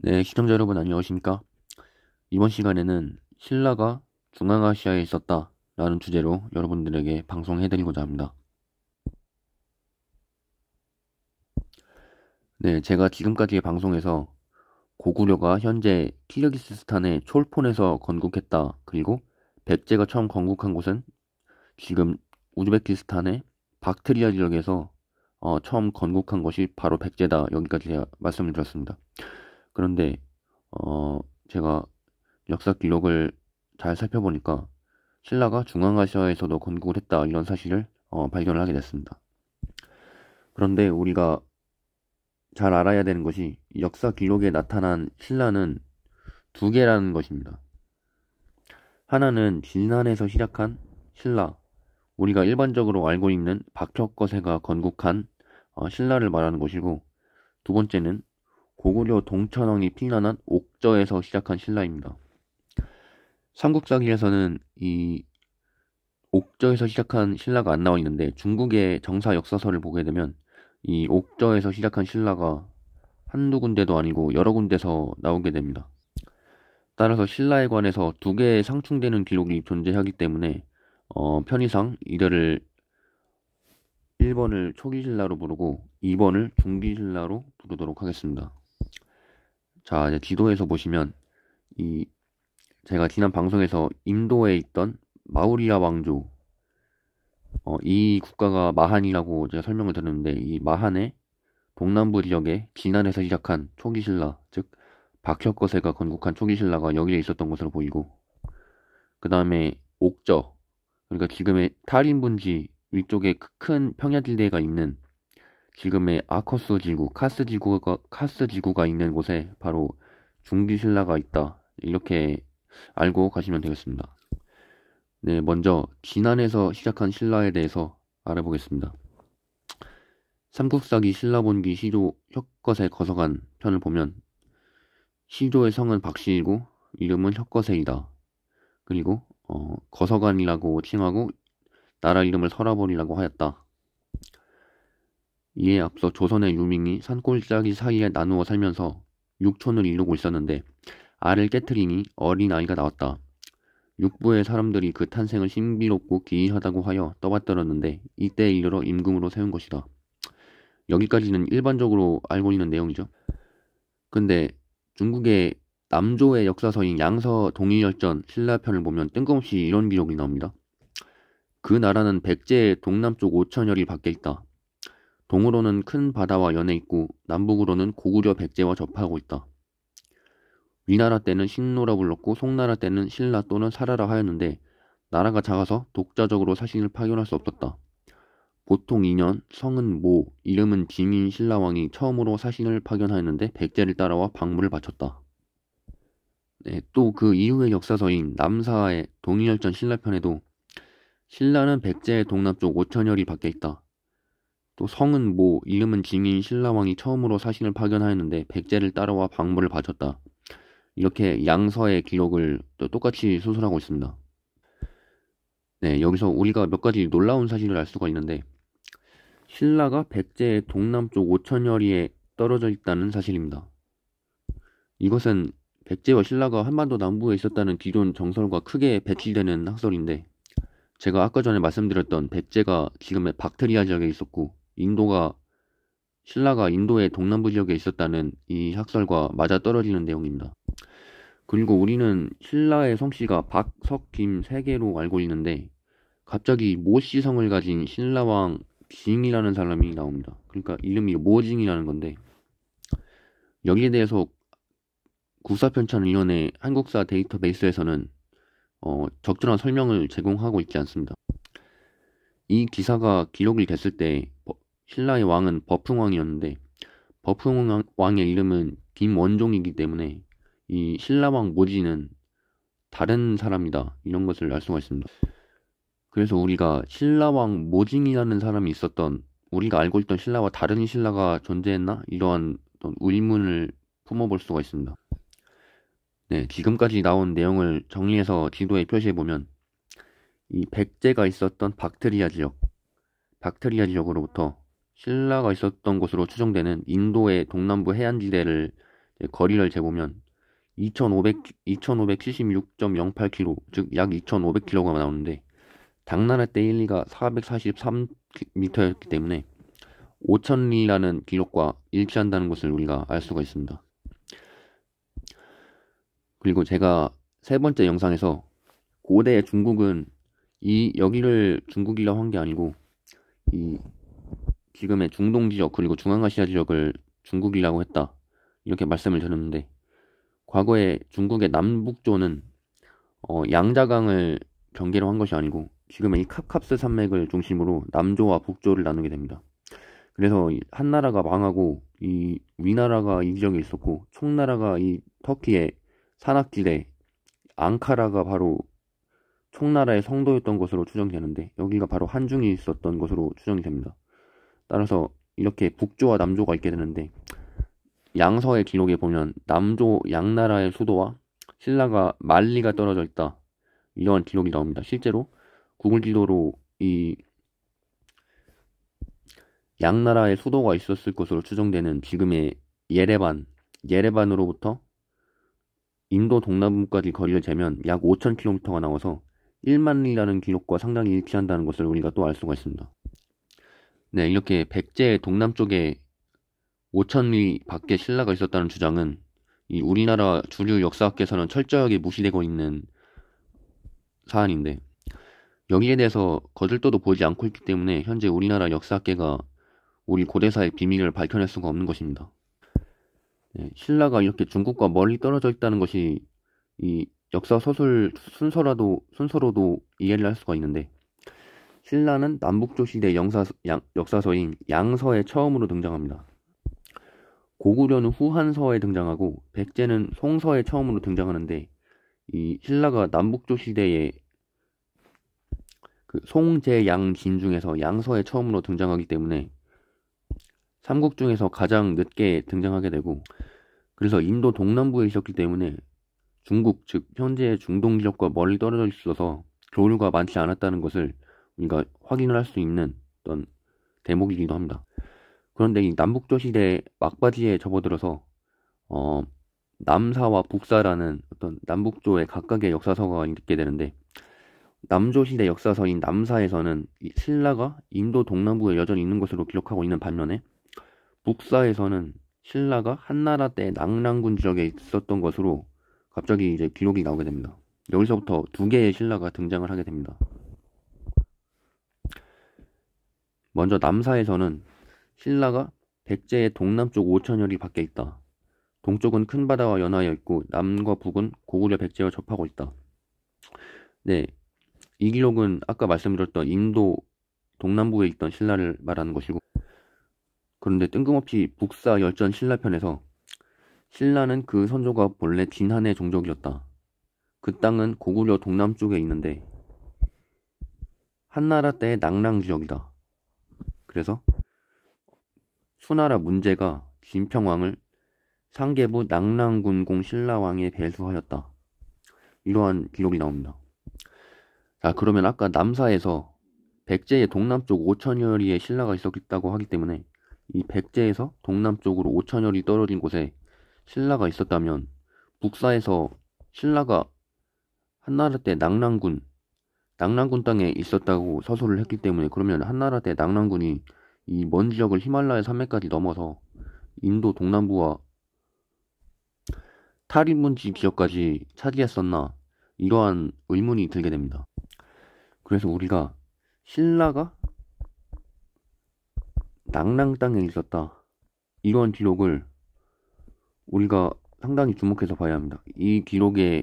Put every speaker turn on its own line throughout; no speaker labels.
네, 시청자 여러분 안녕하십니까? 이번 시간에는 신라가 중앙아시아에 있었다 라는 주제로 여러분들에게 방송해드리고자 합니다. 네, 제가 지금까지의 방송에서 고구려가 현재 키르기스스탄의 촐폰에서 건국했다, 그리고 백제가 처음 건국한 곳은 지금 우즈베키스탄의 박트리아 지역에서 처음 건국한 것이 바로 백제다, 여기까지 제가 말씀을 드렸습니다. 그런데 어, 제가 역사 기록을 잘 살펴보니까 신라가 중앙아시아에서도 건국을 했다, 이런 사실을 발견을 하게 됐습니다. 그런데 우리가 잘 알아야 되는 것이 역사 기록에 나타난 신라는 두 개라는 것입니다. 하나는 진난에서 시작한 신라, 우리가 일반적으로 알고 있는 박혁거세가 건국한 신라를 말하는 것이고, 두 번째는 고구려 동천왕이 피난한 옥저에서 시작한 신라입니다. 삼국사기에서는 이 옥저에서 시작한 신라가 안 나와 있는데, 중국의 정사 역사서를 보게 되면 이 옥저에서 시작한 신라가 한두 군데도 아니고 여러 군데서 나오게 됩니다. 따라서 신라에 관해서 두 개의 상충되는 기록이 존재하기 때문에 편의상 이들을 1번을 초기신라로 부르고 2번을 중기신라로 부르도록 하겠습니다. 자, 이제 지도에서 보시면 이 제가 지난 방송에서 인도에 있던 마우리아 왕조, 이 국가가 마한이라고 제가 설명을 드렸는데, 이 마한의 동남부 지역에 진안에서 시작한 초기 신라, 즉 박혁거세가 건국한 초기 신라가 여기에 있었던 것으로 보이고, 그 다음에 옥저, 그러니까 지금의 탈인분지 위쪽에 큰 평야지대가 있는 지금의 아커스 지구, 카스 지구가 있는 곳에 바로 중기 신라가 있다, 이렇게 알고 가시면 되겠습니다. 네, 먼저 진안에서 시작한 신라에 대해서 알아보겠습니다. 삼국사기 신라본기 시조 혁거세 거서관 편을 보면 시조의 성은 박씨이고 이름은 혁거세이다. 그리고 거서관이라고 칭하고 나라 이름을 서라본이라고 하였다. 이에 앞서 조선의 유민이 산골짜기 사이에 나누어 살면서 육촌을 이루고 있었는데 알을 깨트리니 어린 아이가 나왔다. 육부의 사람들이 그 탄생을 신비롭고 기이하다고 하여 떠받들었는데 이때에 이르러 임금으로 세운 것이다. 여기까지는 일반적으로 알고 있는 내용이죠. 근데 중국의 남조의 역사서인 양서 동일열전 신라편을 보면 뜬금없이 이런 기록이 나옵니다. 그 나라는 백제의 동남쪽 5천여리 밖에 있다. 동으로는 큰 바다와 연해 있고 남북으로는 고구려 백제와 접하고 있다. 위나라 때는 신노라 불렀고 송나라 때는 신라 또는 사라라 하였는데 나라가 작아서 독자적으로 사신을 파견할 수 없었다. 보통 2년 성은 모, 이름은 징인 신라왕이 처음으로 사신을 파견하였는데 백제를 따라와 방문을 바쳤다. 네, 또 그 이후의 역사서인 남사의 동일열전 신라편에도 신라는 백제의 동남쪽 5천여리 밖에 있다. 또 성은 모, 이름은 징인 신라왕이 처음으로 사신을 파견하였는데 백제를 따라와 방문을 바쳤다. 이렇게 양서의 기록을 또 똑같이 수술하고 있습니다. 네, 여기서 우리가 몇 가지 놀라운 사실을 알 수가 있는데, 신라가 백제의 동남쪽 5천여리에 떨어져 있다는 사실입니다. 이것은 백제와 신라가 한반도 남부에 있었다는 기존 정설과 크게 배치되는 학설인데, 제가 아까 전에 말씀드렸던 백제가 지금의 박트리아 지역에 있었고 신라가 인도의 동남부 지역에 있었다는 이 학설과 맞아떨어지는 내용입니다. 그리고 우리는 신라의 성씨가 박, 석, 김 세 개로 알고 있는데 갑자기 모씨 성을 가진 신라왕 징이라는 사람이 나옵니다. 그러니까 이름이 모징이라는 건데, 여기에 대해서 국사편찬위원회 한국사 데이터베이스에서는 적절한 설명을 제공하고 있지 않습니다. 이 기사가 기록이 됐을 때 신라의 왕은 버풍왕이었는데 버풍왕의 이름은 김원종이기 때문에 이 신라왕 모지는 다른 사람이다, 이런 것을 알 수가 있습니다. 그래서 우리가 신라왕 모징이라는 사람이 있었던, 우리가 알고 있던 신라와 다른 신라가 존재했나? 이러한 어떤 의문을 품어볼 수가 있습니다. 네, 지금까지 나온 내용을 정리해서 지도에 표시해보면 이 백제가 있었던 박트리아 지역으로부터 신라가 있었던 곳으로 추정되는 인도의 동남부 해안지대를 거리를 재보면 2576.08km, 즉 약 2500km가 나오는데 당나라 때 1, 2가 443m였기 때문에 5000리라는 기록과 일치한다는 것을 우리가 알 수가 있습니다. 그리고 제가 세 번째 영상에서 고대 중국은 여기를 중국이라고 한 게 아니고 지금의 중동 지역 그리고 중앙아시아 지역을 중국이라고 했다, 이렇게 말씀을 드렸는데, 과거에 중국의 남북조는 양자강을 경계로 한 것이 아니고 지금의 이 카캅스 산맥을 중심으로 남조와 북조를 나누게 됩니다. 그래서 한나라가 망하고 이 위나라가 이 지역에 있었고, 총나라가 이 터키의 산악지대, 앙카라가 바로 총나라의 성도였던 것으로 추정되는데, 여기가 바로 한중이 있었던 것으로 추정이 됩니다. 따라서 이렇게 북조와 남조가 있게 되는데, 양서의 기록에 보면 남조 양나라의 수도와 신라가 만리가 떨어져 있다, 이러한 기록이 나옵니다. 실제로 구글 지도로 이 양나라의 수도가 있었을 것으로 추정되는 지금의 예레반으로부터 인도 동남부까지 거리를 재면 약 5000km가 나와서 1만리라는 기록과 상당히 일치한다는 것을 우리가 또 알 수가 있습니다. 네, 이렇게 백제의 동남쪽에 5000리 밖에 신라가 있었다는 주장은 이 우리나라 주류 역사학계에서는 철저하게 무시되고 있는 사안인데, 여기에 대해서 거들떠도 보지 않고 있기 때문에 현재 우리나라 역사학계가 우리 고대사의 비밀을 밝혀낼 수가 없는 것입니다. 네, 신라가 이렇게 중국과 멀리 떨어져 있다는 것이 이 역사 서술 순서로도 이해를 할 수가 있는데, 신라는 남북조 시대 역사서인 양서에 처음으로 등장합니다. 고구려는 후한서에 등장하고 백제는 송서에 처음으로 등장하는데, 이 신라가 남북조 시대에 그 송제양진 중에서 양서에 처음으로 등장하기 때문에 삼국 중에서 가장 늦게 등장하게 되고, 그래서 인도 동남부에 있었기 때문에 중국, 즉 현재의 중동 지역과 멀리 떨어져 있어서 교류가 많지 않았다는 것을 우리가 확인을 할 수 있는 어떤 대목이기도 합니다. 그런데 이 남북조 시대 막바지에 접어들어서 남사와 북사라는 어떤 남북조의 각각의 역사서가 있게 되는데, 남조 시대 역사서인 남사에서는 신라가 인도 동남부에 여전히 있는 것으로 기록하고 있는 반면에, 북사에서는 신라가 한나라 때 낙랑군 지역에 있었던 것으로 갑자기 이제 기록이 나오게 됩니다. 여기서부터 두 개의 신라가 등장을 하게 됩니다. 먼저 남사에서는 신라가 백제의 동남쪽 5000여리 밖에 있다, 동쪽은 큰 바다와 연하여 있고 남과 북은 고구려 백제와 접하고 있다. 네, 이 기록은 아까 말씀드렸던 인도 동남부에 있던 신라를 말하는 것이고, 그런데 뜬금없이 북사 열전 신라편에서 신라는 그 선조가 본래 진한의 종족이었다, 그 땅은 고구려 동남쪽에 있는데 한나라 때의 낙랑 지역이다, 그래서 수나라 문제가 진평왕을 상계부 낙랑군공 신라왕에 배수하였다, 이러한 기록이 나옵니다. 자, 그러면 아까 남사에서 백제의 동남쪽 5000여리의 신라가 있었다고 하기 때문에 이 백제에서 동남쪽으로 5000여리 떨어진 곳에 신라가 있었다면, 북사에서 신라가 한나라 때 낙랑군 땅에 있었다고 서술을 했기 때문에, 그러면 한나라 때 낙랑군이 이 먼 지역을 히말라야 산맥까지 넘어서 인도 동남부와 탈인문지 지역까지 차지했었나, 이러한 의문이 들게 됩니다. 그래서 우리가 신라가 낙랑 땅에 있었다, 이러한 기록을 우리가 상당히 주목해서 봐야 합니다. 이 기록의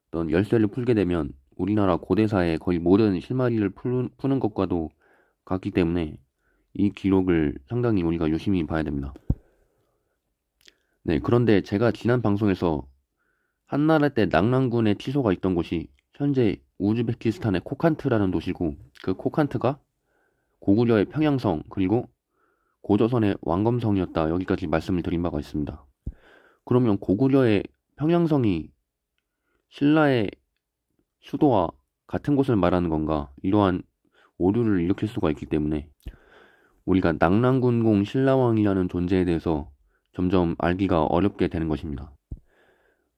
어떤 열쇠를 풀게 되면 우리나라 고대사의 거의 모든 실마리를 푸는 것과도 같기 때문에 이 기록을 상당히 우리가 유심히 봐야 됩니다. 네, 그런데 제가 지난 방송에서 한나라 때 낙랑군의 치소가 있던 곳이 현재 우즈베키스탄의 코칸트라는 도시고, 그 코칸트가 고구려의 평양성 그리고 고조선의 왕검성이었다, 여기까지 말씀을 드린 바가 있습니다. 그러면 고구려의 평양성이 신라의 수도와 같은 곳을 말하는 건가, 이러한 오류를 일으킬 수가 있기 때문에 우리가 낙랑군공 신라왕이라는 존재에 대해서 점점 알기가 어렵게 되는 것입니다.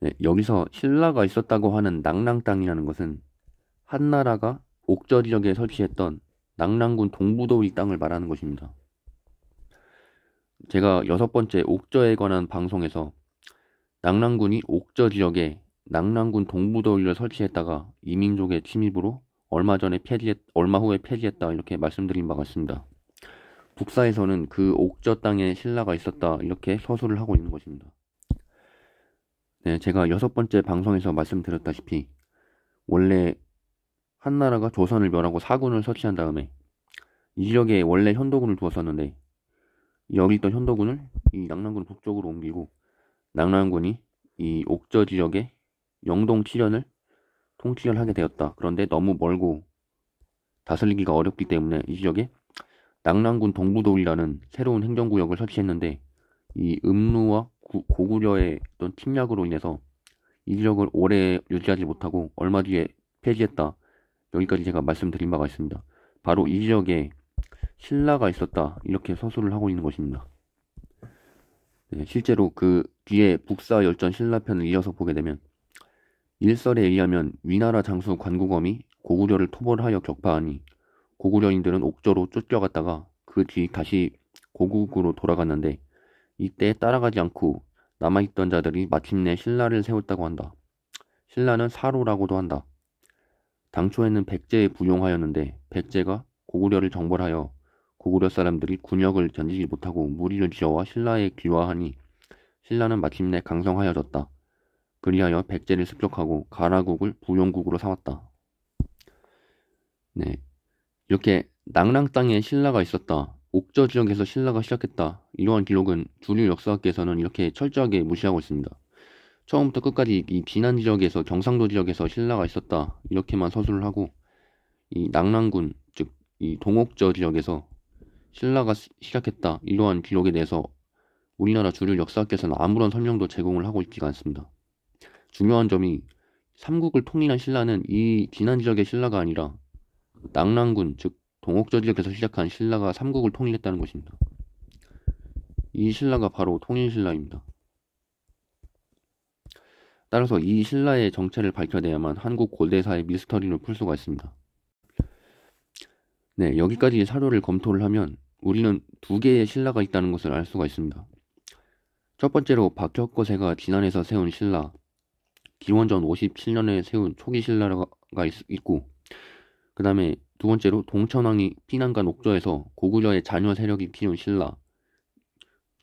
네, 여기서 신라가 있었다고 하는 낭랑 땅이라는 것은 한나라가 옥저 지역에 설치했던 낭랑군 동부도의 땅을 말하는 것입니다. 제가 6번째 옥저에 관한 방송에서 낭랑군이 옥저 지역에 낭랑군 동부도의를 설치했다가 이민족의 침입으로 얼마 후에 폐지했다 이렇게 말씀드린 바가 있습니다. 북사에서는 그 옥저 땅에 신라가 있었다 이렇게 서술을 하고 있는 것입니다. 네, 제가 6번째 방송에서 말씀드렸다시피 원래 한나라가 조선을 멸하고 사군을 설치한 다음에 이 지역에 원래 현도군을 두었었는데 여기 있던 현도군을 이 낭랑군 북쪽으로 옮기고 낭랑군이 이 옥저 지역의 영동 칠현을 통치를 하게 되었다. 그런데 너무 멀고 다스리기가 어렵기 때문에 이 지역에 낭랑군 동부도이라는 새로운 행정구역을 설치했는데 이 음루와 고구려의 어떤 침략으로 인해서 이 지역을 오래 유지하지 못하고 얼마 뒤에 폐지했다. 여기까지 제가 말씀드린 바가 있습니다. 바로 이 지역에 신라가 있었다 이렇게 서술을 하고 있는 것입니다. 네, 실제로 그 뒤에 북사열전 신라편을 이어서 보게 되면 일설에 의하면 위나라 장수 관구검이 고구려를 토벌하여 격파하니 고구려인들은 옥저로 쫓겨갔다가 그 뒤 다시 고국으로 돌아갔는데 이때 따라가지 않고 남아있던 자들이 마침내 신라를 세웠다고 한다. 신라는 사로라고도 한다. 당초에는 백제에 부용하였는데 백제가 고구려를 정벌하여 고구려 사람들이 군역을 견디지 못하고 무리를 지어와 신라에 귀화하니 신라는 마침내 강성하여졌다. 그리하여 백제를 습격하고 가라국을 부용국으로 삼았다. 네, 이렇게 낭랑 땅에 신라가 있었다. 옥저 지역에서 신라가 시작했다. 이러한 기록은 주류 역사학계에서는 이렇게 철저하게 무시하고 있습니다. 처음부터 끝까지 이 비난 지역에서 경상도 지역에서 신라가 있었다. 이렇게만 서술을 하고 이 낭랑군 즉 이 동옥저 지역에서 신라가 시작했다. 이러한 기록에 대해서 우리나라 주류 역사학계에서는 아무런 설명도 제공을 하고 있지가 않습니다. 중요한 점이 삼국을 통일한 신라는 이 비난 지역의 신라가 아니라 낭랑군 즉 동옥저 지역에서 시작한 신라가 삼국을 통일했다는 것입니다. 이 신라가 바로 통일신라입니다. 따라서 이 신라의 정체를 밝혀내야만 한국 고대사의 미스터리를 풀 수가 있습니다. 네, 여기까지 사료를 검토를 하면 우리는 2개의 신라가 있다는 것을 알 수가 있습니다. 첫 번째로 박혁거세가 진안에서 세운 신라, 기원전 57년에 세운 초기 신라가 있고, 그 다음에 두 번째로 동천왕이 피난간 옥저에서 고구려의 자녀 세력이 키운 신라,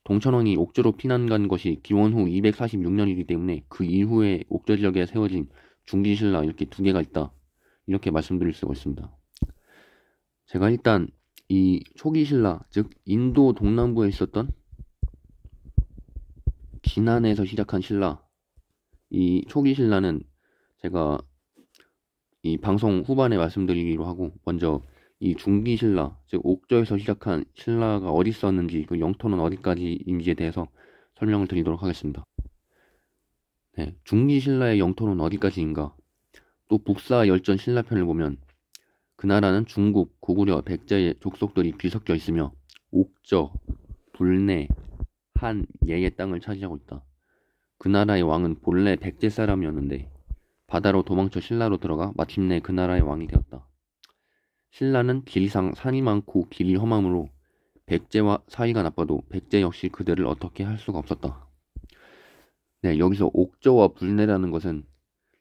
동천왕이 옥저로 피난간 것이 기원 후 246년이기 때문에 그 이후에 옥저 지역에 세워진 중기신라 이렇게 2개가 있다. 이렇게 말씀드릴 수가 있습니다. 제가 일단 이 초기신라, 즉 인도 동남부에 있었던 진안에서 시작한 신라, 이 초기신라는 제가 이 방송 후반에 말씀드리기로 하고 먼저 이 중기신라, 즉 옥저에서 시작한 신라가 어디 있었는지 그 영토는 어디까지인지에 대해서 설명을 드리도록 하겠습니다. 네, 중기신라의 영토는 어디까지인가? 또 북사열전 신라편을 보면 그 나라는 중국, 고구려, 백제의 족속들이 뒤섞여 있으며 옥저, 불내, 한, 예의 땅을 차지하고 있다. 그 나라의 왕은 본래 백제 사람이었는데 바다로 도망쳐 신라로 들어가 마침내 그 나라의 왕이 되었다. 신라는 길이상 산이 많고 길이 험하므로 백제와 사이가 나빠도 백제 역시 그들을 어떻게 할 수가 없었다. 네, 여기서 옥저와 불내라는 것은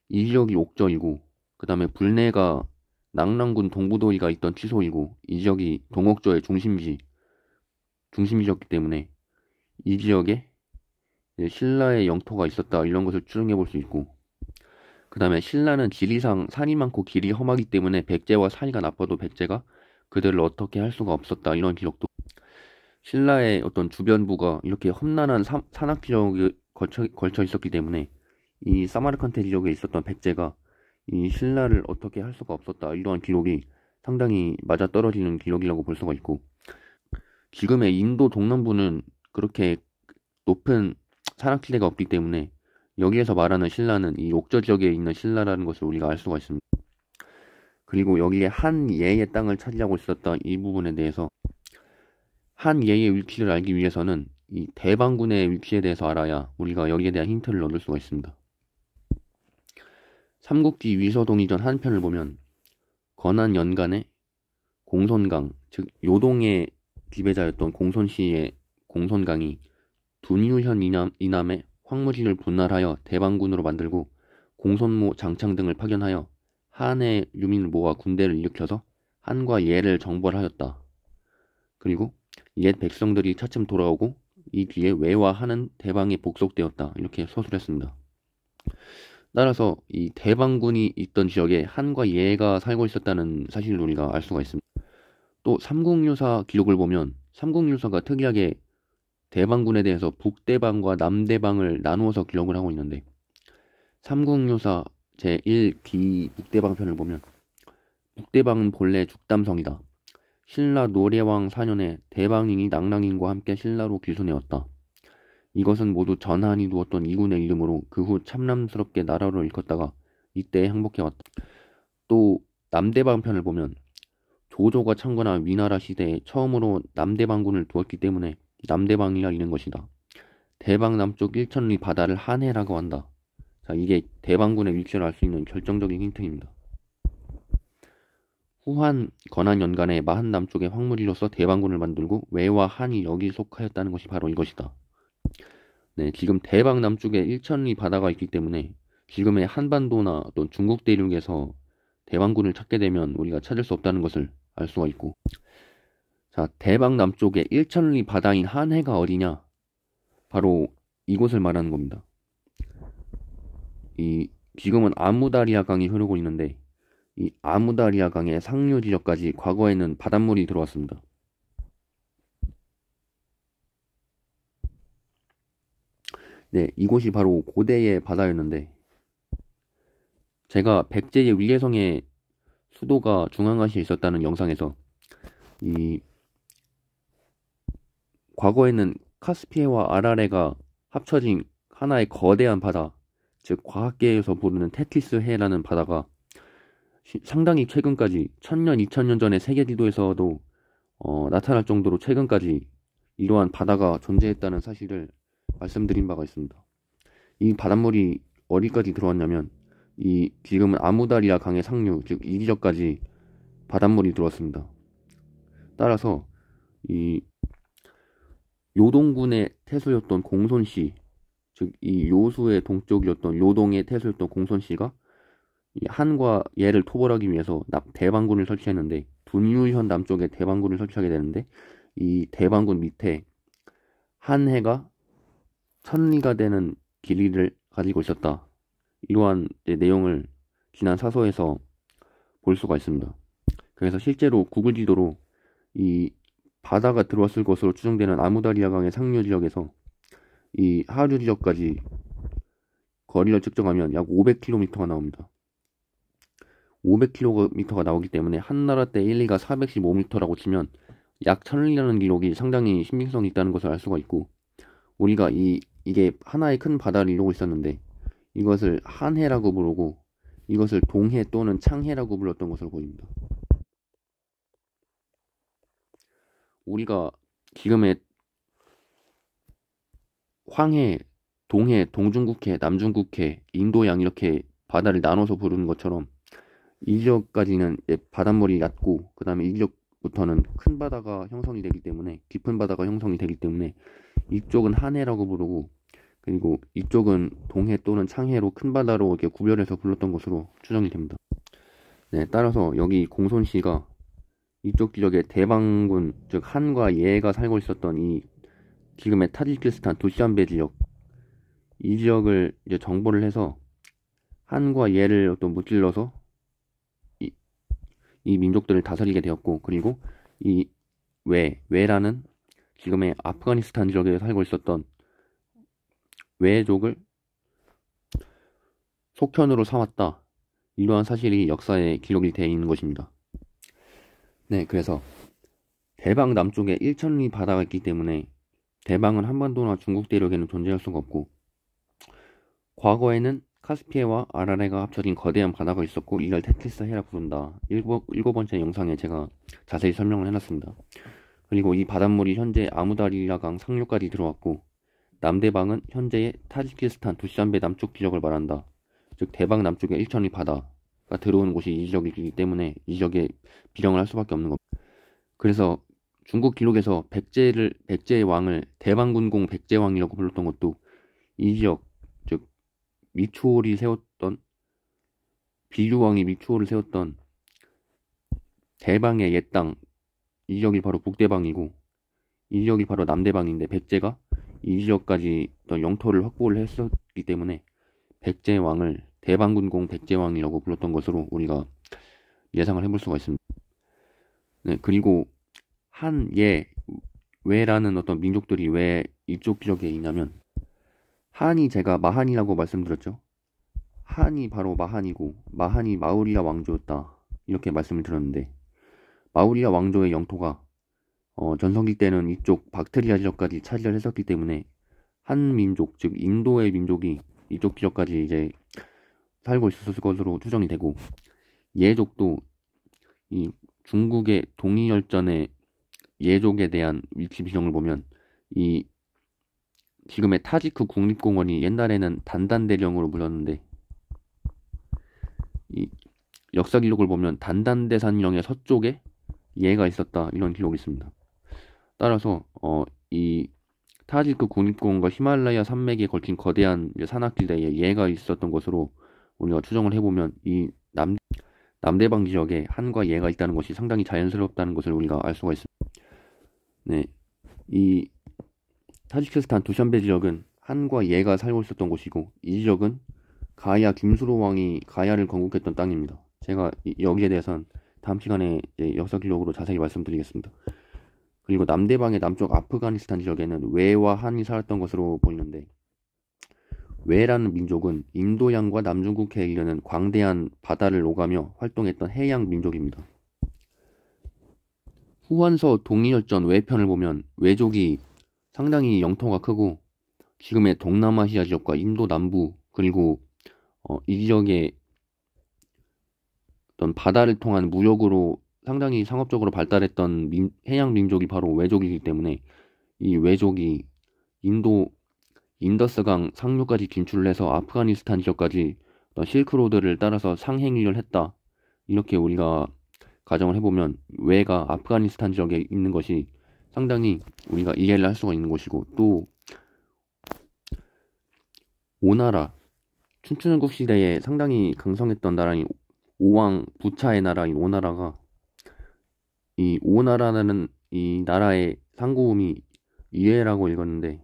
이 지역이 옥저이고 그 다음에 불내가 낭랑군 동부도의가 있던 취소이고 이 지역이 동옥저의 중심지였기 때문에 이 지역에 신라의 영토가 있었다 이런 것을 추정해 볼 수 있고, 그 다음에 신라는 지리상 산이 많고 길이 험하기 때문에 백제와 사이가 나빠도 백제가 그들을 어떻게 할 수가 없었다 이런 기록도, 신라의 어떤 주변부가 이렇게 험난한 산악 지역에 걸쳐 있었기 때문에 이 사마르칸테 지역에 있었던 백제가 이 신라를 어떻게 할 수가 없었다 이러한 기록이 상당히 맞아떨어지는 기록이라고 볼 수가 있고, 지금의 인도 동남부는 그렇게 높은 산악지대가 없기 때문에 여기에서 말하는 신라는 이 옥저 지역에 있는 신라라는 것을 우리가 알 수가 있습니다. 그리고 여기에 한 예의 땅을 차지하고 있었던 이 부분에 대해서 한 예의 위치를 알기 위해서는 이 대방군의 위치에 대해서 알아야 우리가 여기에 대한 힌트를 얻을 수가 있습니다. 삼국지 위서동이전 한편을 보면 건한 연간에 공손강, 즉 요동의 지배자였던 공손씨의 공손강이 둔유현 이남의 황무지를 분할하여 대방군으로 만들고 공손모 장창 등을 파견하여 한의 유민을 모아 군대를 일으켜서 한과 예를 정벌하였다. 그리고 옛 백성들이 차츰 돌아오고 이 뒤에 외와 한은 대방에 복속되었다. 이렇게 서술했습니다. 따라서 이 대방군이 있던 지역에 한과 예가 살고 있었다는 사실을 우리가 알 수가 있습니다. 또 삼국유사 기록을 보면 삼국유사가 특이하게 대방군에 대해서 북대방과 남대방을 나누어서 기록을 하고 있는데 삼국유사 제1기 북대방편을 보면 북대방은 본래 죽담성이다. 신라 노래왕 4년에 대방인이 낙랑인과 함께 신라로 귀순해왔다. 이것은 모두 전한이 두었던 이군의 이름으로 그 후 참남스럽게 나라로 일컫다가 이때에 항복해왔다. 또 남대방편을 보면 조조가 창건한 위나라 시대에 처음으로 남대방군을 두었기 때문에 남대방이라 이른 것이다. 대방 남쪽 1천리 바다를 한해라고 한다. 자, 이게 대방군의 위치를 알 수 있는 결정적인 힌트입니다. 후한 건한 연간에 마한 남쪽의 황무지로서 대방군을 만들고 외와 한이 여기 속하였다는 것이 바로 이것이다. 네, 지금 대방 남쪽에 1천리 바다가 있기 때문에 지금의 한반도나 또 중국 대륙에서 대방군을 찾게 되면 우리가 찾을 수 없다는 것을 알 수가 있고, 자, 대방 남쪽에 1천리 바다인 한해가 어디냐? 바로 이곳을 말하는 겁니다. 지금은 아무다리아 강이 흐르고 있는데 이 아무다리아 강의 상류 지역까지 과거에는 바닷물이 들어왔습니다. 네, 이곳이 바로 고대의 바다였는데 제가 백제의 위례성의 수도가 중앙아시아에 있었다는 영상에서 과거에는 카스피해와 아라레가 합쳐진 하나의 거대한 바다, 즉 과학계에서 부르는 테티스 해라는 바다가 상당히 최근까지 1000년, 2000년 전에 세계 지도에서도 나타날 정도로 최근까지 이러한 바다가 존재했다는 사실을 말씀드린 바가 있습니다. 이 바닷물이 어디까지 들어왔냐면 지금은 아무다리아 강의 상류, 즉 이 지역까지 바닷물이 들어왔습니다. 따라서 이 요동군의 태수였던 공손씨, 즉 이 요수의 동쪽이었던 요동의 태수였던 공손씨가 이 한과 예를 토벌하기 위해서 대방군을 설치했는데 둔유현 남쪽에 대방군을 설치하게 되는데 이 대방군 밑에 한해가 1000리가 되는 길이를 가지고 있었다. 이러한 내용을 지난 사서에서 볼 수가 있습니다. 그래서 실제로 구글 지도로 이 바다가 들어왔을 것으로 추정되는 아무다리아 강의 상류 지역에서 이 하류 지역까지 거리를 측정하면 약 500km가 나옵니다. 500km가 나오기 때문에 한나라 때 1리가 415m라고 치면 약 1000리라는 기록이 상당히 신빙성이 있다는 것을 알 수가 있고, 우리가 이게 하나의 큰 바다를 이루고 있었는데 이것을 한해라고 부르고 이것을 동해 또는 창해라고 불렀던 것으로 보입니다. 우리가 지금의 황해, 동해, 동중국해, 남중국해, 인도양 이렇게 바다를 나눠서 부르는 것처럼 이 지역까지는 바닷물이 얕고 그 다음에 이 지역부터는 큰 바다가 형성이 되기 때문에, 깊은 바다가 형성이 되기 때문에 이쪽은 한해라고 부르고 그리고 이쪽은 동해 또는 창해로 큰 바다로 이렇게 구별해서 불렀던 것으로 추정이 됩니다. 네, 따라서 여기 공손씨가 이쪽 지역에 대방군, 즉 한과 예가 살고 있었던 이 지금의 타지키스탄 두샨베 지역, 이 지역을 이제 정보를 해서 한과 예를 또 무찔러서 이 민족들을 다스리게 되었고, 그리고 이 외라는 지금의 아프가니스탄 지역에 살고 있었던 외족을 속편으로 삼았다. 이러한 사실이 역사에 기록이 되어 있는 것입니다. 네, 그래서 대방 남쪽에 1000리 바다가 있기 때문에 대방은 한반도나 중국 대륙에는 존재할 수가 없고, 과거에는 카스피해와 아라레가 합쳐진 거대한 바다가 있었고 이걸 테티스 해라 부른다. 7번째 영상에 제가 자세히 설명을 해놨습니다. 그리고 이 바닷물이 현재 아무다리아강 상류까지 들어왔고, 남대방은 현재의 타지키스탄 두샨베 남쪽 지역을 말한다. 즉 대방 남쪽의 일천리 바다가 들어오는 곳이 이 지역이기 때문에 이 지역에 비령을 할 수밖에 없는 겁니다. 그래서 중국 기록에서 백제의 왕을 대방군공 백제왕이라고 불렀던 것도 이 지역, 즉 미추홀이 세웠던, 비류왕이 미추홀을 세웠던 대방의 옛 땅, 이 지역이 바로 북대방이고 이 지역이 바로 남대방인데, 백제가 이 지역까지 영토를 확보를 했었기 때문에 백제왕을 대방군공 백제왕이라고 불렀던 것으로 우리가 예상을 해볼 수가 있습니다. 네, 그리고 한, 예, 왜라는 어떤 민족들이 왜 이쪽 지역에 있냐면, 한이 제가 마한이라고 말씀드렸죠. 한이 바로 마한이고 마한이 마우리아 왕조였다, 이렇게 말씀을 드렸는데, 마우리아 왕조의 영토가 전성기 때는 이쪽 박트리아 지역까지 차지를 했었기 때문에 한 민족, 즉 인도의 민족이 이쪽 지역까지 이제 살고 있었을 것으로 추정이 되고, 예족도 이 중국의 동이열전의 예족에 대한 위치 비정을 보면 이 지금의 타지크 국립공원이 옛날에는 단단대령으로 불렸는데, 이 역사 기록을 보면 단단대산령의 서쪽에 예가 있었다, 이런 기록이 있습니다. 따라서 이 타지크 국립공원과 히말라야 산맥에 걸친 거대한 산악지대에 예가 있었던 것으로 우리가 추정을 해보면 이 남대방 지역에 한과 예가 있다는 것이 상당히 자연스럽다는 것을 우리가 알 수가 있습니다. 네, 이 타지키스탄 두샨베 지역은 한과 예가 살고 있었던 곳이고, 이 지역은 가야 김수로 왕이 가야를 건국했던 땅입니다. 제가 여기에 대해서는 다음 시간에 역사 기록으로 자세히 말씀드리겠습니다. 그리고 남대방의 남쪽 아프가니스탄 지역에는 왜와 한이 살았던 것으로 보이는데, 왜라는 민족은 인도양과 남중국해에 이르는 광대한 바다를 오가며 활동했던 해양 민족입니다. 후한서 동이열전 왜편을 보면 왜족이 상당히 영토가 크고 지금의 동남아시아 지역과 인도 남부, 그리고 이 지역의 어떤 바다를 통한 무역으로 상당히 상업적으로 발달했던 해양 민족이 바로 왜족이기 때문에 이 왜족이 인더스강 상류까지 진출을 해서 아프가니스탄 지역까지 실크로드를 따라서 상행위를 했다, 이렇게 우리가 가정을 해보면 왜가 아프가니스탄 지역에 있는 것이 상당히 우리가 이해를 할 수가 있는 것이고, 또 오나라, 춘추전국 시대에 상당히 강성했던 나라인 오왕 부차의 나라인 오나라가, 이 오나라는 이 나라의 상고음이 이해라고 읽었는데,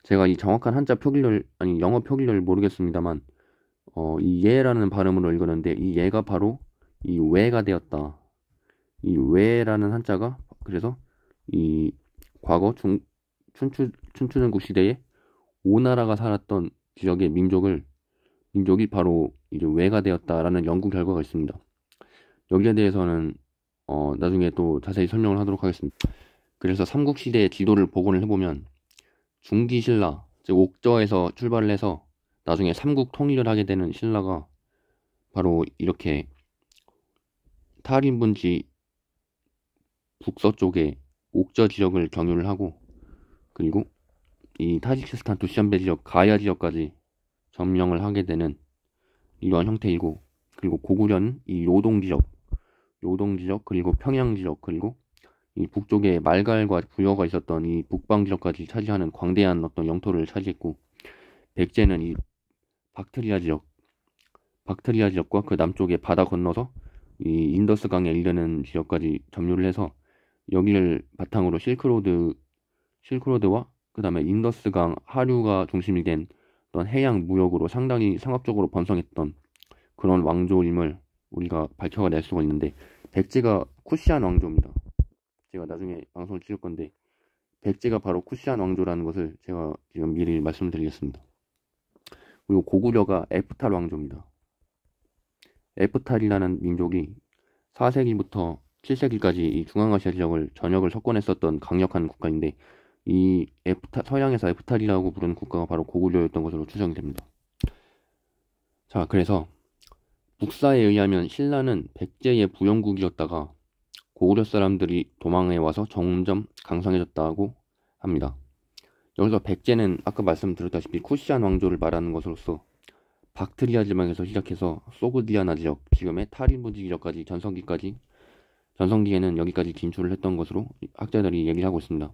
제가 이 정확한 한자 표기를, 아니 영어 표기를 모르겠습니다만 이 예라는 발음으로 읽었는데, 이 예가 바로 이 왜가 되었다. 이 왜라는 한자가 그래서 이 과거 춘추전국 시대에 오나라가 살았던 지역의 민족이 바로 이제 왜가 되었다라는 연구 결과가 있습니다. 여기에 대해서는 나중에 또 자세히 설명을 하도록 하겠습니다. 그래서 삼국시대의 지도를 복원을 해보면 중기신라, 즉 옥저에서 출발을 해서 나중에 삼국 통일을 하게 되는 신라가 바로 이렇게 탈인분지 북서쪽에 옥저 지역을 경유를 하고, 그리고 이 타지키스탄 두샨베 지역, 가야 지역까지 점령을 하게 되는 이러한 형태이고, 그리고 고구려는 이 요동 지역, 그리고 평양 지역, 그리고 이 북쪽에 말갈과 부여가 있었던 이 북방 지역까지 차지하는 광대한 어떤 영토를 차지했고, 백제는 이 박트리아 지역과 그 남쪽에 바다 건너서 이 인더스강에 이르는 지역까지 점유를 해서 여기를 바탕으로 실크로드와 그 다음에 인더스강 하류가 중심이 된 어떤 해양 무역으로 상당히 상업적으로 번성했던 그런 왕조임을 우리가 밝혀낼 수가 있는데, 백제가 쿠시안 왕조입니다. 제가 나중에 방송을 찍을 건데 백제가 바로 쿠시안 왕조라는 것을 제가 지금 미리 말씀드리겠습니다. 그리고 고구려가 에프탈 왕조입니다. 에프탈이라는 민족이 4세기부터 7세기까지 이 중앙아시아 지역을 전역을 석권했었던 강력한 국가인데, 이 서양에서 에프탈이라고 부르는 국가가 바로 고구려였던 것으로 추정이 됩니다. 자, 그래서 북사에 의하면 신라는 백제의 부영국이었다가 고구려 사람들이 도망해 와서 점점 강성해졌다고 합니다. 여기서 백제는 아까 말씀드렸다시피 쿠시안 왕조를 말하는 것으로서 박트리아 지방에서 시작해서 소그디아나 지역, 지금의 타리무지 지역까지 전성기에는 여기까지 진출을 했던 것으로 학자들이 얘기를 하고 있습니다.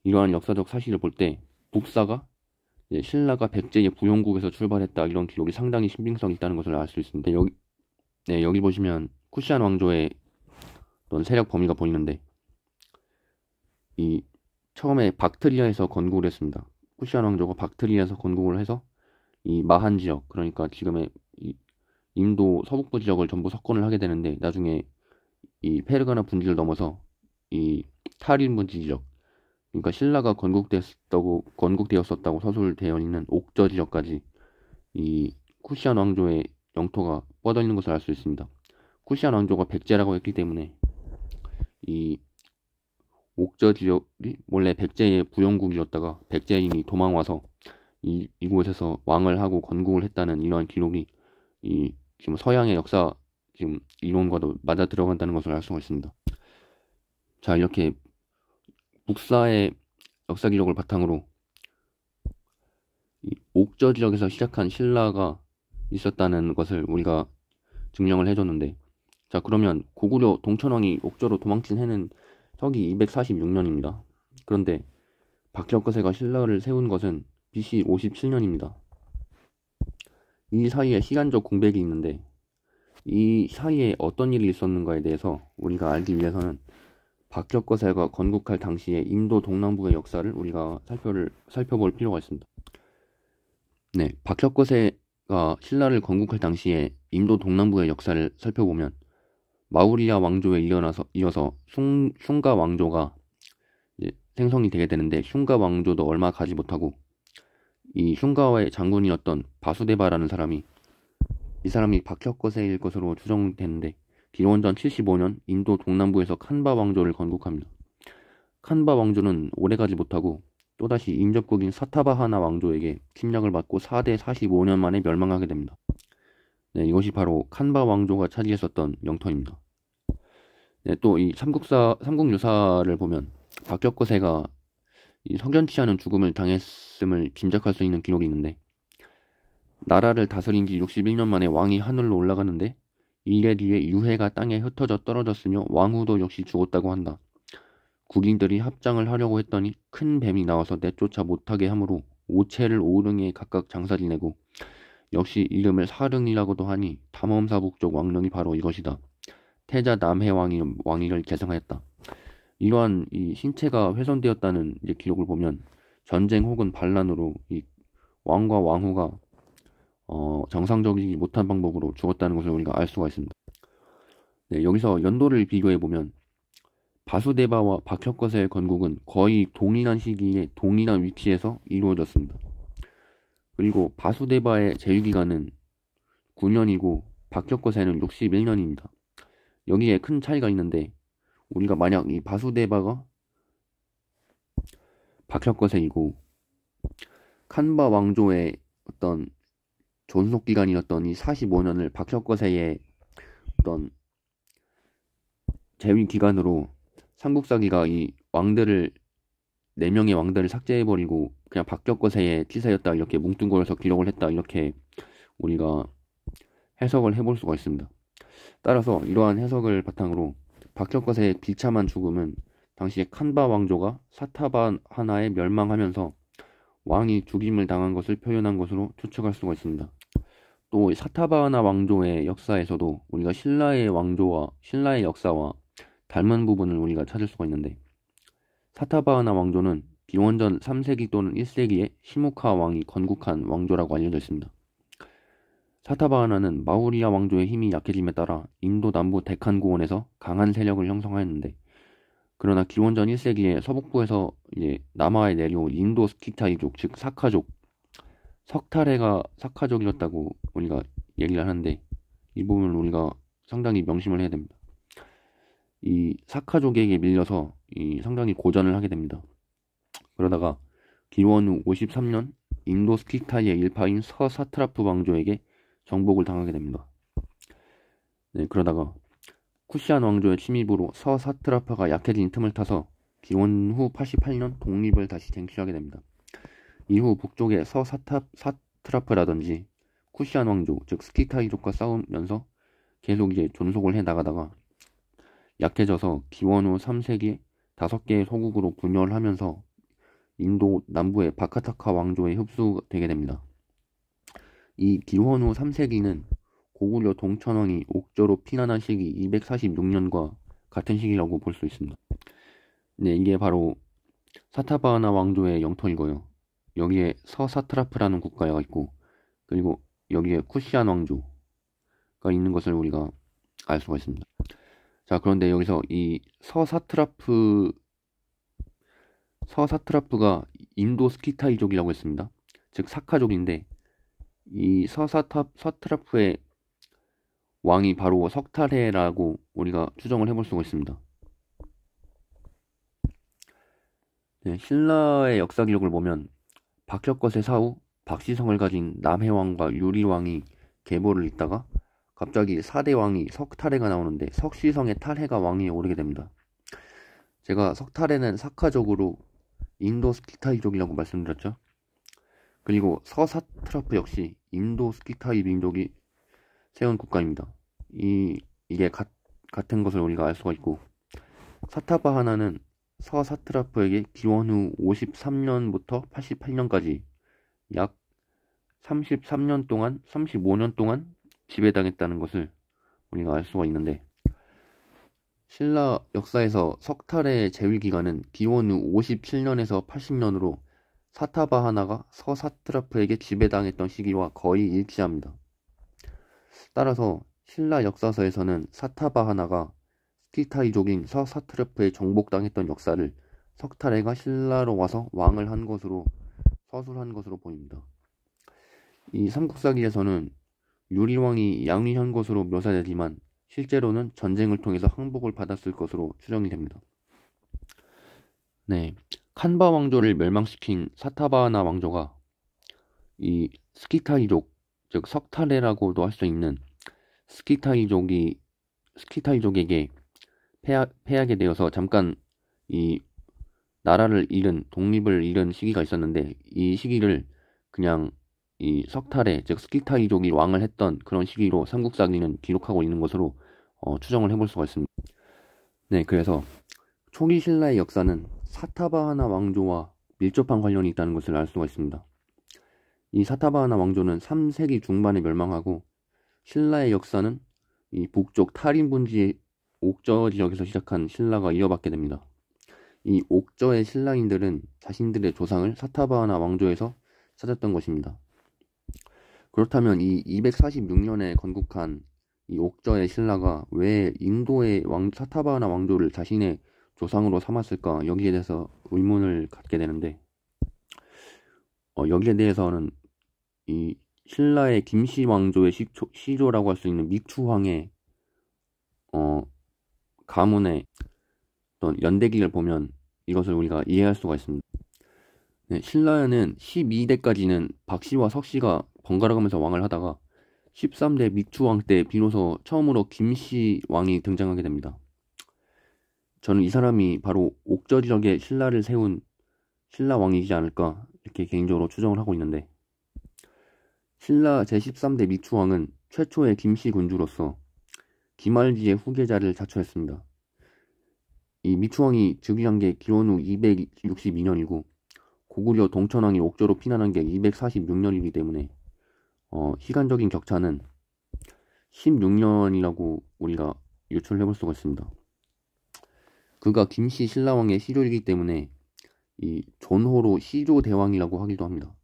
이러한 역사적 사실을 볼 때 북사가 신라가 백제의 부용국에서 출발했다, 이런 기록이 상당히 신빙성이 있다는 것을 알 수 있습니다. 여기 보시면 쿠시안 왕조의 어떤 세력 범위가 보이는데, 이 처음에 박트리아에서 건국을 했습니다. 쿠시안 왕조가 박트리아에서 건국을 해서 이 마한 지역, 그러니까 지금의 이 인도 서북부 지역을 전부 석권을 하게 되는데, 나중에 이 페르가나 분지를 넘어서 이 타린문지 지역, 그러니까 신라가 건국되었었다고 서술되어 있는 옥저 지역까지 이 쿠시안 왕조의 영토가 뻗어 있는 것을 알 수 있습니다. 쿠시안 왕조가 백제라고 했기 때문에 이 옥저 지역이 원래 백제의 부영국이었다가 백제인이 도망와서 이곳에서 왕을 하고 건국을 했다는 이러한 기록이 이 지금 서양의 역사 지금 이론과도 맞아 들어간다는 것을 알 수가 있습니다. 자, 이렇게 북사의 역사 기록을 바탕으로 이 옥저 지역에서 시작한 신라가 있었다는 것을 우리가 증명을 해줬는데, 자, 그러면 고구려 동천왕이 옥저로 도망친 해는 서기 246년입니다. 그런데 박혁거세가 신라를 세운 것은 BC 57년입니다. 이 사이에 시간적 공백이 있는데, 이 사이에 어떤 일이 있었는가에 대해서 우리가 알기 위해서는 박혁거세가 건국할 당시에 인도 동남부의 역사를 우리가 살펴볼 필요가 있습니다. 네, 박혁거세가 신라를 건국할 당시에 인도 동남부의 역사를 살펴보면 마우리아 왕조에 이어서 슝가 왕조가 생성이 되게 되는데, 슝가 왕조도 얼마 가지 못하고 이 슝가의 장군이었던 바수데바라는 사람이 박혁거세일 것으로 추정되는데, 기원전 75년 인도 동남부에서 칸바 왕조를 건국합니다. 칸바 왕조는 오래가지 못하고 또다시 인접국인 사타바하나 왕조에게 침략을 받고 4대 45년 만에 멸망하게 됩니다. 네, 이것이 바로 칸바 왕조가 차지했었던 영토입니다. 네, 또 이 삼국유사를 보면 박혁거세가 이 석연치 않은 죽음을 당했음을 짐작할 수 있는 기록이 있는데, 나라를 다스린 지 61년 만에 왕이 하늘로 올라가는데 이래 뒤에 유해가 땅에 흩어져 떨어졌으며 왕후도 역시 죽었다고 한다. 국인들이 합장을 하려고 했더니 큰 뱀이 나와서 내쫓아 못하게 하므로 5채를 5릉에 각각 장사 지내고, 역시 이름을 사릉이라고도 하니 탐험사 북쪽 왕릉이 바로 이것이다. 태자 남해 왕위를 계승하였다. 이러한 이 신체가 훼손되었다는 기록을 보면 전쟁 혹은 반란으로 이 왕과 왕후가 정상적이지 못한 방법으로 죽었다는 것을 우리가 알 수가 있습니다. 네, 여기서 연도를 비교해 보면 바수데바와 박혁거세의 건국은 거의 동일한 시기에 동일한 위치에서 이루어졌습니다. 그리고 바수데바의 재위기간은 9년이고 박혁거세는 61년입니다. 여기에 큰 차이가 있는데, 우리가 만약 이 바수데바가 박혁거세이고 칸바 왕조의 어떤 존속 기간이었던 이 45년을 박혁거세의 어떤 재위 기간으로 삼국사기가 이 왕들을 4명의 왕들을 삭제해버리고 그냥 박혁거세의 치세였다, 이렇게 뭉뚱그려서 기록을 했다, 이렇게 우리가 해석을 해볼 수가 있습니다. 따라서 이러한 해석을 바탕으로 박혁거세의 비참한 죽음은 당시에 칸바 왕조가 사타바하나에 멸망하면서 왕이 죽임을 당한 것을 표현한 것으로 추측할 수가 있습니다. 또 사타바하나 왕조의 역사에서도 우리가 신라의 역사와 닮은 부분을 우리가 찾을 수가 있는데, 사타바하나 왕조는 기원전 3세기 또는 1세기에 시무카 왕이 건국한 왕조라고 알려져 있습니다. 사타바하나는 마우리아 왕조의 힘이 약해짐에 따라 인도 남부 데칸 고원에서 강한 세력을 형성하였는데, 그러나 기원전 1세기에 서북부에서 남하에 내려온 인도 스키타이족, 즉 사카족, 석타레가 사카족이었다고 우리가 얘기를 하는데, 이 부분을 우리가 상당히 명심을 해야 됩니다. 이 사카족에게 밀려서 상당히 고전을 하게 됩니다. 그러다가 기원 후 53년 인도 스키타이의 일파인 서사트라프 왕조에게 정복을 당하게 됩니다. 네, 그러다가 쿠시안 왕조의 침입으로 서사트라파가 약해진 틈을 타서 기원 후 88년 독립을 다시 쟁취하게 됩니다. 이후 북쪽의 서사트라프라든지 쿠시안 왕조, 즉 스키타이족과 싸우면서 계속 이제 존속을 해 나가다가 약해져서 기원 후 3세기에 5개의 소국으로 분열하면서 인도 남부의 바카타카 왕조에 흡수되게 됩니다. 이 기원 후 3세기는 고구려 동천왕이 옥저로 피난한 시기 246년과 같은 시기라고 볼 수 있습니다. 네, 이게 바로 사타바하나 왕조의 영토이고요. 여기에 서사트라프라는 국가가 있고, 그리고 여기에 쿠시안 왕조가 있는 것을 우리가 알 수가 있습니다. 자, 그런데 여기서 이 서사트라프가 인도 스키타이족이라고 했습니다. 즉 사카족인데, 이 서사트라프의 왕이 바로 석탈해라고 우리가 추정을 해볼 수가 있습니다. 네, 신라의 역사 기록을 보면 박혁거세 사후 박시성을 가진 남해왕과 유리왕이 계보를 잇다가 갑자기 4대 왕이 석탈해가 나오는데 석시성의 탈해가 왕위에 오르게 됩니다. 제가 석탈해는 사카족으로 인도 스키타이족이라고 말씀드렸죠. 그리고 서사트라프 역시 인도 스키타이 민족이 세운 국가입니다. 이게 같은 것을 우리가 알 수가 있고, 사타바하나는 서사트라프에게 기원 후 53년부터 88년까지 약 35년 동안 지배당했다는 것을 우리가 알 수가 있는데, 신라 역사에서 석탈의 제위 기간은 기원 후 57년에서 80년으로 사타바하나가 서사트라프에게 지배당했던 시기와 거의 일치합니다. 따라서 신라 역사서에서는 사타바하나가 스키타이족인 서사트라프에 정복당했던 역사를 석탈해가 신라로 와서 왕을 한 것으로 서술한 것으로 보입니다. 이 삼국사기에서는 유리왕이 양위한 것으로 묘사되지만 실제로는 전쟁을 통해서 항복을 받았을 것으로 추정이 됩니다. 네, 칸바 왕조를 멸망시킨 사타바하나 왕조가 이 스키타이족, 즉 석탈해라고도 할 수 있는 스키타이족에게 패하게 되어서 잠깐 이 나라를 잃은, 독립을 잃은 시기가 있었는데, 이 시기를 그냥 이 석탈해, 즉 스키타이족이 왕을 했던 그런 시기로 삼국사기는 기록하고 있는 것으로 추정을 해볼 수가 있습니다. 네, 그래서 초기 신라의 역사는 사타바하나 왕조와 밀접한 관련이 있다는 것을 알 수가 있습니다. 이 사타바하나 왕조는 3세기 중반에 멸망하고, 신라의 역사는 이 북쪽 탈인분지의 옥저 지역에서 시작한 신라가 이어받게 됩니다. 이 옥저의 신라인들은 자신들의 조상을 사타바하나 왕조에서 찾았던 것입니다. 그렇다면 이 246년에 건국한 이 옥저의 신라가 왜 인도의 사타바하나 왕조를 자신의 조상으로 삼았을까, 여기에 대해서 의문을 갖게 되는데, 여기에 대해서는 이 신라의 김씨 왕조의 시조라고 할 수 있는 mikchu왕의 가문의 어떤 연대기를 보면 이것을 우리가 이해할 수가 있습니다. 네, 신라에는 12대까지는 박씨와 석씨가 번갈아가면서 왕을 하다가 13대 mikchu왕 때 비로소 처음으로 김씨 왕이 등장하게 됩니다. 저는 이 사람이 바로 옥저 지역에 신라를 세운 신라 왕이지 않을까 이렇게 개인적으로 추정을 하고 있는데, 신라 제13대 mikchu왕은 최초의 김씨 군주로서 기말지의 후계자를 자처했습니다. 이 mikchu왕이 즉위한 게 기원 후 262년이고 고구려 동천왕이 옥저로 피난한 게 246년이기 때문에 시간적인 격차는 16년이라고 우리가 유출해 볼 수가 있습니다. 그가 김씨 신라왕의 시조이기 때문에 이 존호로 시조대왕이라고 하기도 합니다.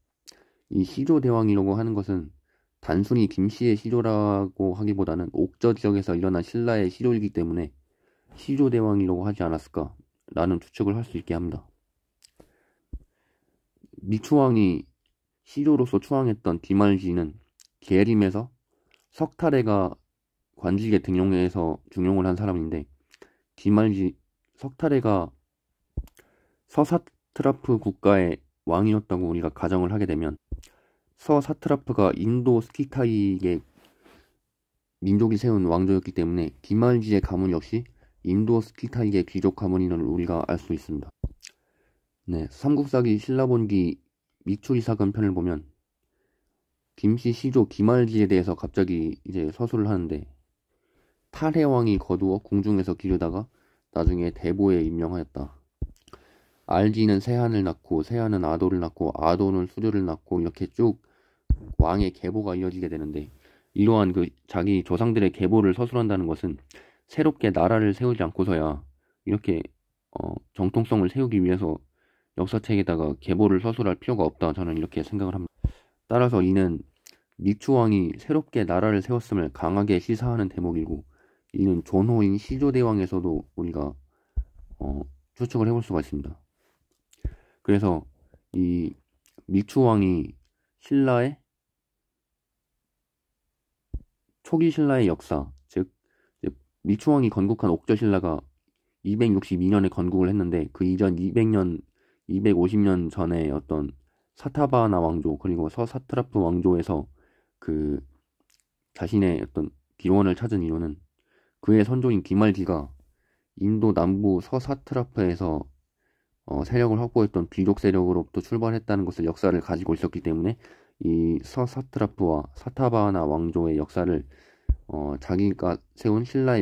이 시조대왕이라고 하는 것은 단순히 김씨의 시조라고 하기보다는 옥저 지역에서 일어난 신라의 시조이기 때문에 시조대왕이라고 하지 않았을까라는 추측을 할 수 있게 합니다. mikchu왕이 시조로서 추앙했던 기말지는 계림에서 석탈해가 관직에 등용해서 중용을 한 사람인데, 석탈해가 서사트라프 국가의 왕이었다고 우리가 가정을 하게 되면 서사트라프가 인도 스키타이의 민족이 세운 왕조였기 때문에 기말지의 가문 역시 인도 스키타이의 귀족 가문임을 우리가 알 수 있습니다. 네, 삼국사기 신라본기 미추리사건 편을 보면 김씨 시조 기말지에 대해서 갑자기 이제 서술을 하는데, 탈해왕이 거두어 궁중에서 기르다가 나중에 대보에 임명하였다. 알지는 세한을 낳고 세한은 아도를 낳고 아도는 수료를 낳고 이렇게 쭉 왕의 계보가 이어지게 되는데, 이러한 그 자기 조상들의 계보를 서술한다는 것은 새롭게 나라를 세우지 않고서야 이렇게 정통성을 세우기 위해서 역사책에다가 계보를 서술할 필요가 없다, 저는 이렇게 생각을 합니다. 따라서 이는 미추왕이 새롭게 나라를 세웠음을 강하게 시사하는 대목이고, 이는 존호인 시조대왕에서도 우리가 추측을 해볼 수가 있습니다. 그래서 이 미추왕이 신라의 초기 신라의 역사, 즉 미추왕이 건국한 옥저신라가 262년에 건국을 했는데, 그 이전 200년, 250년 전에 어떤 사타바하나 왕조 그리고 서사트라프 왕조에서 그 자신의 어떤 기원을 찾은 이유는 그의 선조인 기말지가 인도 남부 서사트라프에서 세력을 확보했던 귀족 세력으로부터 출발했다는 것을 역사를 가지고 있었기 때문에 이 서사트라프와 사타바하나 왕조의 역사를 자기가 세운 신라의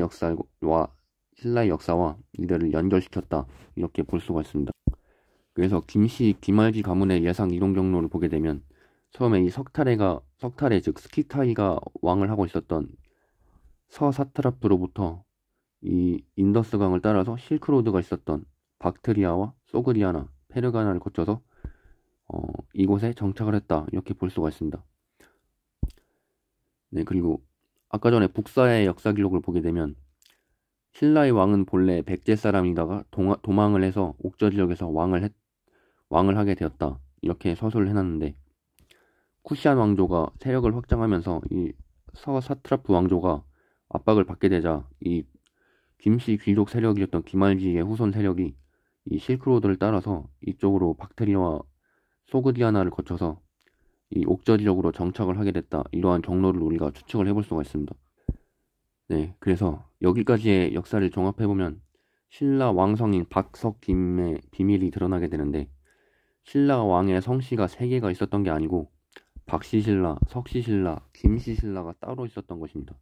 역사와 이들을 연결시켰다, 이렇게 볼 수가 있습니다. 그래서 김씨 기말지 가문의 예상 이동 경로를 보게 되면 처음에 이 석탈해 즉 스키타이가 왕을 하고 있었던 서사트라프로부터 이 인더스강을 따라서 실크로드가 있었던 박트리아와 소그디아나, 페르가나를 거쳐서 이곳에 정착을 했다, 이렇게 볼 수가 있습니다. 네, 그리고 아까 전에 북사의 역사 기록을 보게 되면 신라의 왕은 본래 백제 사람이다가 도망을 해서 옥저 지역에서 왕을 하게 되었다, 이렇게 서술을 해놨는데, 쿠시안 왕조가 세력을 확장하면서 이 서사트라프 왕조가 압박을 받게 되자 이 김씨 귀족 세력이었던 기말지의 후손 세력이 이 실크로드를 따라서 이쪽으로 박테리아와 소그디아나를 거쳐서 이 옥저 지역으로 정착을 하게 됐다, 이러한 경로를 우리가 추측을 해볼 수가 있습니다. 네, 그래서 여기까지의 역사를 종합해보면 신라 왕성인 박석김의 비밀이 드러나게 되는데, 신라 왕의 성씨가 3개가 있었던 게 아니고 박씨신라, 석씨신라, 김씨신라가 따로 있었던 것입니다.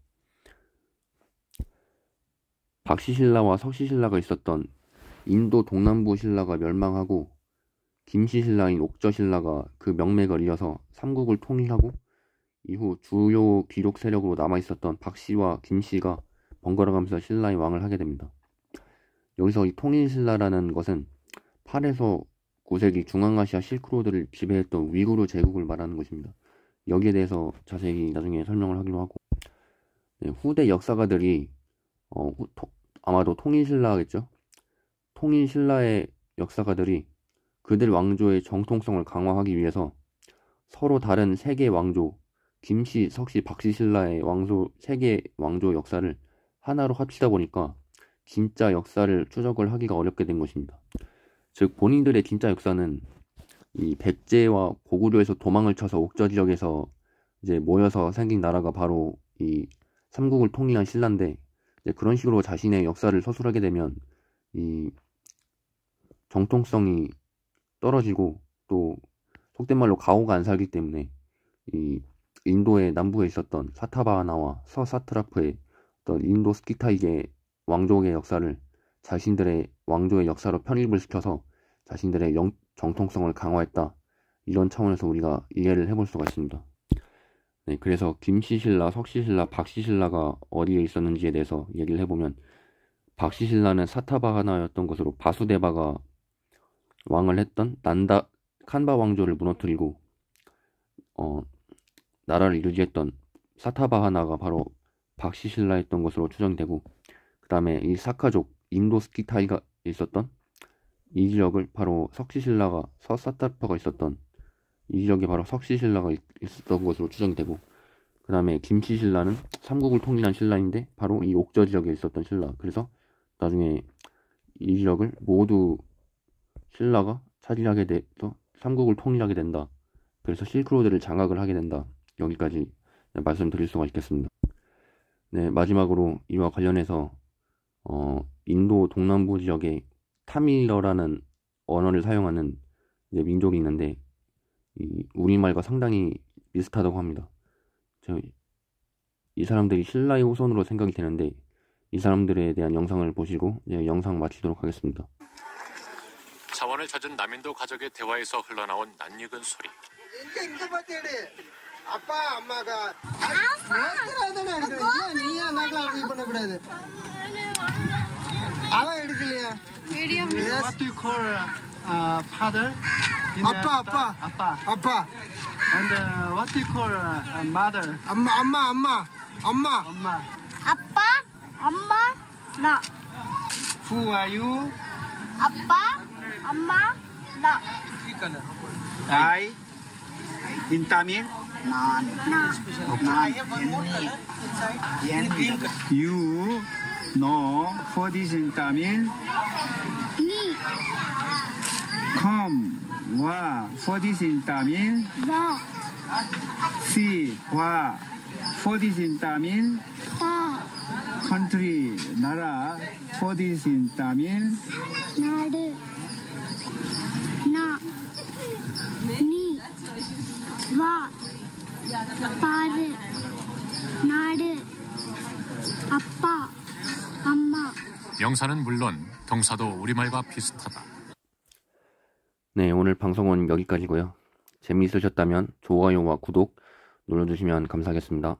박씨신라와 석씨신라가 있었던 인도 동남부 신라가 멸망하고 김씨신라인 옥저신라가 그 명맥을 이어서 삼국을 통일하고, 이후 주요 귀족 세력으로 남아있었던 박씨와 김씨가 번갈아가면서 신라의 왕을 하게 됩니다. 여기서 이 통일신라라는 것은 8에서 9세기 중앙아시아 실크로드를 지배했던 위구르 제국을 말하는 것입니다. 여기에 대해서 자세히 나중에 설명을 하기로 하고, 네, 후대 역사가들이 아마도 통일신라겠죠. 통일신라의 역사가들이 그들 왕조의 정통성을 강화하기 위해서 서로 다른 3개 왕조, 김씨, 석씨, 박씨 신라의 3개 왕조 역사를 하나로 합치다 보니까 진짜 역사를 추적을 하기가 어렵게 된 것입니다. 즉 본인들의 진짜 역사는 이 백제와 고구려에서 도망을 쳐서 옥저 지역에서 이제 모여서 생긴 나라가 바로 이 삼국을 통일한 신라인데, 이제 그런 식으로 자신의 역사를 서술하게 되면 이 정통성이 떨어지고, 또 속된 말로 가오가 안 살기 때문에 이 인도의 남부에 있었던 사타바하나와 서사트라프의 어떤 인도 스키타이계 왕족의 역사를 자신들의 왕조의 역사로 편입을 시켜서 자신들의 정통성을 강화했다, 이런 차원에서 우리가 이해를 해볼 수가 있습니다. 네, 그래서 김씨신라, 석씨신라, 박씨신라가 어디에 있었는지에 대해서 얘기를 해보면, 박씨신라는 사타바하나였던 것으로 바수데바가 왕을 했던 칸바 왕조를 무너뜨리고 나라를 유지했던 사타바하나가 바로 박씨신라였던 것으로 추정되고, 그 다음에 이 사카족 인도 스키타이가 있었던 이 지역을 바로 석씨신라가, 서사타파가 있었던 이 지역에 바로 석씨신라가 있었던 것으로 추정되고, 그 다음에 김씨신라는 삼국을 통일한 신라인데 바로 이 옥저 지역에 있었던 신라, 그래서 나중에 이 지역을 모두 신라가 차지하게 돼서 삼국을 통일하게 된다, 그래서 실크로드를 장악을 하게 된다, 여기까지 말씀드릴 수가 있겠습니다. 네, 마지막으로 이와 관련해서 인도 동남부 지역에 타밀러라는 언어를 사용하는 이제 민족이 있는데 이 우리말과 상당히 비슷하다고 합니다. 이 사람들이 신라의 후손으로 생각이 되는데 이 사람들에 대한 영상을 보시고 이제 영상 마치도록 하겠습니다.
차원을 찾은 남인도 가족의 대화에서 흘러나온 낯익은 소리.
அப்பா அம்மா가 நீயா நகலாம் இது பண்ணக்கூடாது அவன் எடுக்கலையா
What do you call father?
அப்பா
And what do you call mother?
அம்மா
Amma.
아빠, 엄마, 나.
Who are you?
아빠, 엄마, 나.
I. In Tamil?
나.
You know what is in Tamil?
니,
Come. What is in Tamil?
나,
See. What is in Tamil?
나,
Country. 나라. What is in Tamil?
나를, 나, 니, 와, 빠를, 나를, 아빠, 엄마.
명사는 물론 동사도 우리말과 비슷하다.
네, 오늘 방송은 여기까지고요. 재미있으셨다면 좋아요와 구독 눌러주시면 감사하겠습니다.